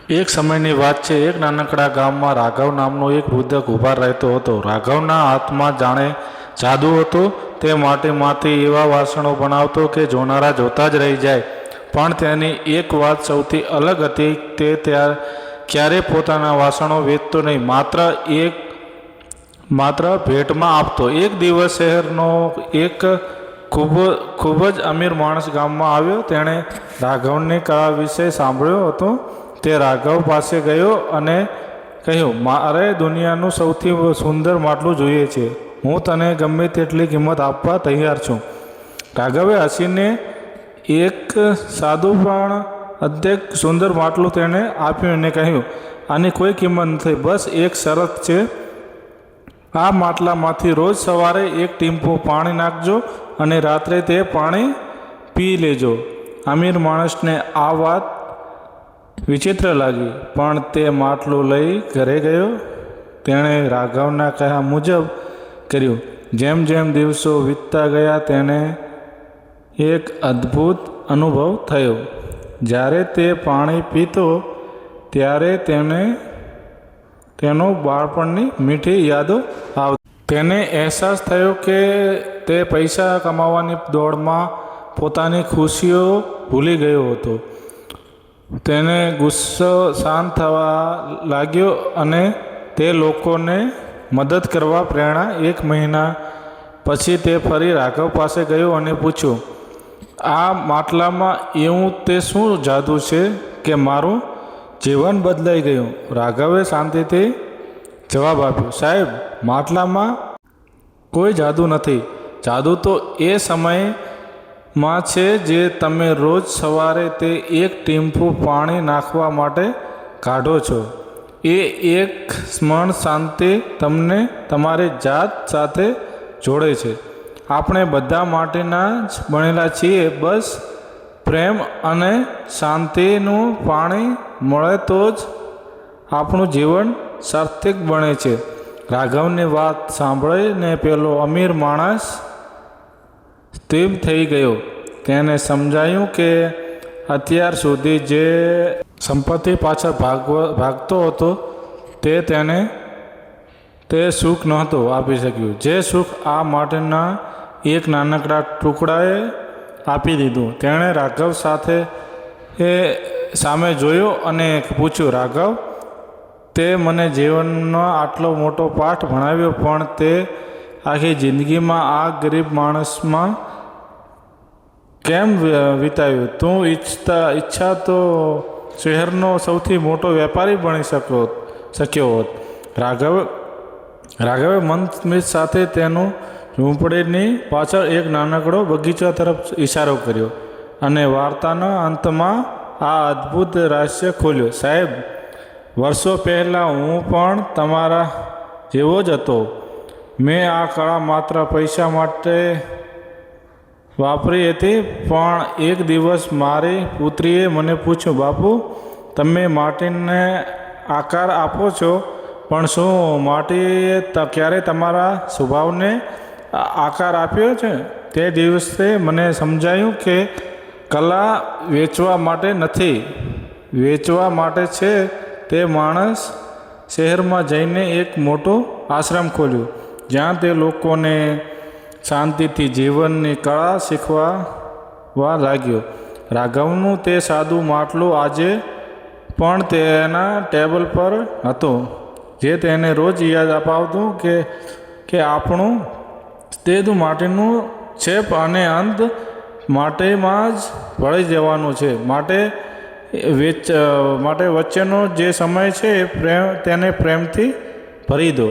એક સમયની વાત છે. એક નાનકડા ગામમાં રાઘવ નામનો એક વૃદ્ધ ઊભા રહેતો હતો. રાઘવના હાથમાં જાણે જાદુ હતો. તે માટીમાંથી એવા વાસણો બનાવતો કે જોનારા જોતા જ રહી જાય. પણ તેની એક વાત સૌથી અલગ હતી. તે ક્યારેય પોતાના વાસણો વેચતો નહીં, માત્ર ભેટમાં આપતો. એક દિવસ શહેરનો એક ખૂબ જ અમીર માણસ ગામમાં આવ્યો. તેણે રાઘવની કળા વિશે સાંભળ્યો હતો. તે રાઘવ પાસે ગયો અને કહ્યું, મારે દુનિયાનું સૌથી સુંદર માટલું જોઈએ છે. હું તને ગમે તેટલી કિંમત આપવા તૈયાર છું. રાઘવે હસીને એક સાદું પણ અત્યંત સુંદર માટલું તેણે આપ્યું અને કહ્યું, આની કોઈ કિંમત નથી, બસ એક શરત છે. આ માટલામાંથી રોજ સવારે એક ટીમ્પું પાણી નાખજો અને રાત્રે તે પાણી પી લેજો. અમીર માણસને આ વાત વિચિત્ર લાગી, પણ તે માટલું લઈ ઘરે ગયો. તેણે રાઘવના કહ્યા મુજબ કર્યું. જેમ જેમ દિવસો વીતતા ગયા તેને એક અદ્ભુત અનુભવ થયો. જ્યારે તે પાણી પીતો ત્યારે તેનો બાળપણની મીઠી યાદો આવતી. તેને અહેસાસ થયો કે તે પૈસા કમાવાની દોડમાં પોતાની ખુશીઓ ભૂલી ગયો હતો. તેને ગુસ્સો શાંત થવા લાગ્યો અને તે લોકોને મદદ કરવા પ્રેરણા. એક મહિના પછી તે ફરી રાઘવ પાસે ગયો અને પૂછ્યું, આ માટલામાં એવું તે શું જાદુ છે કે મારું જીવન બદલાઈ ગયું? રાઘવે શાંતિથી જવાબ આપ્યો, સાહેબ, માટલામાં કોઈ જાદુ નથી. જાદુ તો એ સમયમાં છે જે તમે રોજ સવારે તે એક ટીમ્પું પાણી નાખવા માટે કાઢો છો. એ એક ક્ષણ શાંતિ તમને તમારી જાત સાથે જોડે છે. આપણે બધા માટીના જ બનેલા છીએ. બસ પ્રેમ અને શાંતિનું પાણી મળે તો જ આપણું જીવન સાર્થક બને છે. રાઘવની વાત સાંભળીને પેલો અમીર માણસ સ્તબ્ધ થઈ ગયો. તેને સમજાયું કે અત્યાર સુધી જે સંપત્તિ પાછળ ભાગતો હતો તે સુખ નહોતું આપી શક્યું, જે સુખ આ માટેના એક નાનકડા ટુકડાએ આપી દીધું. તેણે રાઘવ સામે જોયો અને પૂછ્યું, રાઘવ, તે મને જીવનનો આટલો મોટો પાઠ ભણાવ્યો, પણ તે આખી જિંદગીમાં આ ગરીબ માણસમાં કેમ વિતાવ્યું? તું ઈચ્છા તો શહેરનો સૌથી મોટો વેપારી બની શક્યો હોત. રાઘવે મંદસ્મિત સાથે તેનું ઝૂંપડીની પાછળ એક નાનકડો બગીચા તરફ ઇશારો કર્યો અને વાર્તાના અંતમાં આ અદ્ભુત રહસ્ય ખોલ્યું. સાહેબ, વર્ષો પહેલાં હું પણ તમારા જેવો જ હતો. મેં આ કળા માત્ર પૈસા માટે વાપરી હતી. પણ એક દિવસ મારી પુત્રીએ મને પૂછ્યું, બાપુ, તમે માટીને આકાર આપો છો, પણ શું માટીએ ક્યારે તમારા સ્વભાવને આકાર આપ્યો છે? તે દિવસે મને સમજાયું કે કલા વેચવા માટે નથી, વેચવા માટે છે. તે માણસ શહેરમાં જઈને એક મોટો આશ્રમ ખોલ્યો, જ્યાં તે લોકોને શાંતિથી જીવનની કળા શીખવવા લાગ્યો. રાઘવનું તે સાદું માટલું આજે પણ તેના ટેબલ પર હતું, જે તેને રોજ યાદ અપાવતું કે આપણું સ્તેજ માટીનું છે અને અંત માટીમાં જ ભળી જવાનું છે. માટે વચ્ચેનો જે સમય છે તેને પ્રેમથી ભરી દો.